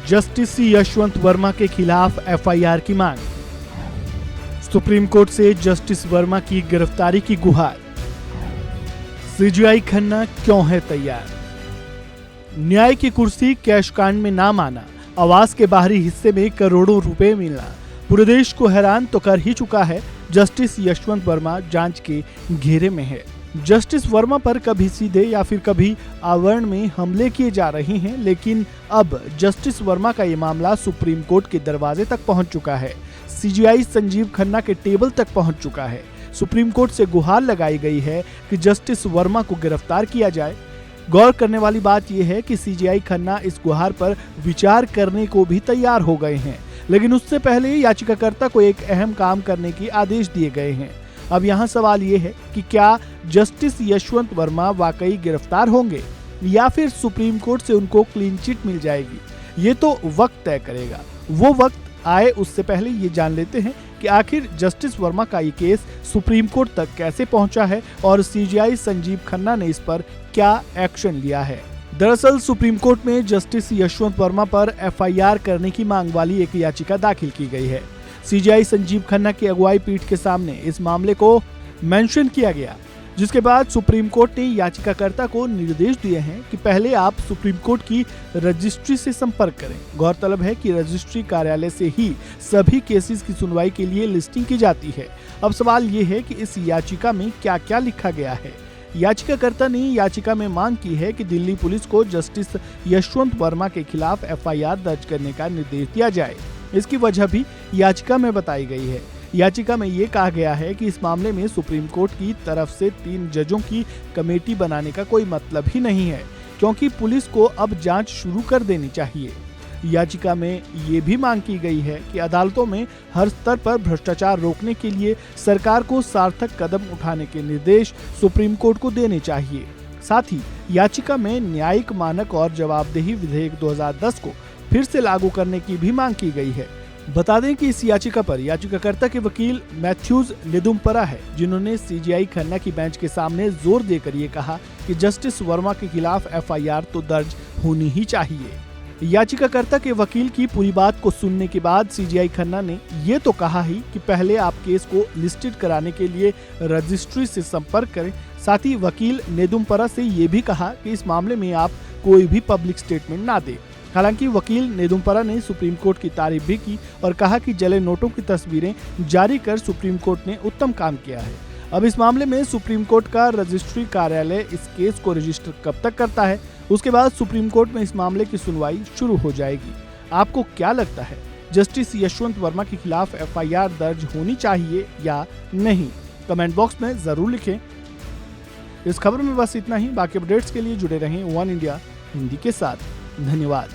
Justice Yashwant Verma के खिलाफ FIR की मांग। सुप्रीम कोर्ट से जस्टिस वर्मा की गिरफ्तारी की गुहार। सीजीआई खन्ना क्यों है तैयार। न्याय की कुर्सी कैश कांड में नाम आना, आवास के बाहरी हिस्से में करोड़ों रुपए मिलना पूरे देश को हैरान तो कर ही चुका है। जस्टिस यशवंत वर्मा जांच के घेरे में है। जस्टिस वर्मा पर कभी सीधे या फिर कभी आवरण में हमले किए जा रहे हैं, लेकिन अब जस्टिस वर्मा का ये मामला सुप्रीम कोर्ट के दरवाजे तक पहुंच चुका है। सीजीआई संजीव खन्ना के टेबल तक पहुंच चुका है। सुप्रीम कोर्ट से गुहार लगाई गई है कि जस्टिस वर्मा को गिरफ्तार किया जाए। गौर करने वाली बात यह है कि सीजीआई खन्ना इस गुहार पर विचार करने को भी तैयार हो गए हैं, लेकिन उससे पहले याचिकाकर्ता को एक अहम काम करने के आदेश दिए गए हैं। अब यहाँ सवाल ये है कि क्या जस्टिस यशवंत वर्मा वाकई गिरफ्तार होंगे या फिर सुप्रीम कोर्ट से उनको क्लीन चिट मिल जाएगी। ये तो वक्त तय करेगा। वो वक्त आए उससे पहले ये जान लेते हैं कि आखिर जस्टिस वर्मा का ये केस सुप्रीम कोर्ट तक कैसे पहुंचा है और सीजीआई संजीव खन्ना ने इस पर क्या एक्शन लिया है। दरअसल सुप्रीम कोर्ट में जस्टिस यशवंत वर्मा पर एफआईआर करने की मांग वाली एक याचिका दाखिल की गई है। सीजीआई संजीव खन्ना की अगुवाई पीठ के सामने इस मामले को मेंशन किया गया, जिसके बाद सुप्रीम कोर्ट ने याचिकाकर्ता को निर्देश दिए हैं कि पहले आप सुप्रीम कोर्ट की रजिस्ट्री से संपर्क करें। गौरतलब है कि रजिस्ट्री कार्यालय से ही सभी केसेस की सुनवाई के लिए लिस्टिंग की जाती है। अब सवाल ये है कि इस याचिका में क्या क्या लिखा गया है। याचिकाकर्ता ने याचिका में मांग की है कि दिल्ली पुलिस को जस्टिस यशवंत वर्मा के खिलाफ एफआईआर दर्ज करने का निर्देश दिया जाए। इसकी वजह भी याचिका में बताई गई है। याचिका में ये कहा गया है कि इस मामले में सुप्रीम कोर्ट की तरफ से 3 जजों की कमेटी बनाने का कोई मतलब ही नहीं है, क्योंकि पुलिस को अब जांच शुरू कर देनी चाहिए। याचिका में ये भी मांग की गई है कि अदालतों में हर स्तर पर भ्रष्टाचार रोकने के लिए सरकार को सार्थक कदम उठाने के निर्देश सुप्रीम कोर्ट को देने चाहिए। साथ ही याचिका में न्यायिक मानक और जवाबदेही विधेयक 2010 को फिर से लागू करने की भी मांग की गई है। बता दें कि इस याचिका पर याचिकाकर्ता के वकील मैथ्यूज नेदुम्परा है, जिन्होंने सीजीआई खन्ना की बेंच के सामने जोर देकर ये कहा कि जस्टिस वर्मा के खिलाफ एफआईआर तो दर्ज होनी ही चाहिए। याचिकाकर्ता के वकील की पूरी बात को सुनने के बाद सीजीआई खन्ना ने ये तो कहा ही कि पहले आप केस को लिस्टेड कराने के लिए रजिस्ट्री से संपर्क करें। साथ ही वकील नेदुम्परा से ये भी कहा कि इस मामले में आप कोई भी पब्लिक स्टेटमेंट ना दें। हालांकि वकील नेदुम्परा ने सुप्रीम कोर्ट की तारीफ भी की और कहा कि जले नोटों की तस्वीरें जारी कर सुप्रीम कोर्ट ने उत्तम काम किया है। अब इस मामले में सुप्रीम कोर्ट का रजिस्ट्री कार्यालय इस केस को रजिस्टर कब तक करता है, उसके बाद सुप्रीम कोर्ट में इस मामले की सुनवाई शुरू हो जाएगी। आपको क्या लगता है, जस्टिस यशवंत वर्मा के खिलाफ एफआईआर दर्ज होनी चाहिए या नहीं? कमेंट बॉक्स में जरूर लिखें। इस खबर में बस इतना ही। बाकी अपडेट्स के लिए जुड़े रहें वन इंडिया हिंदी के साथ। धन्यवाद।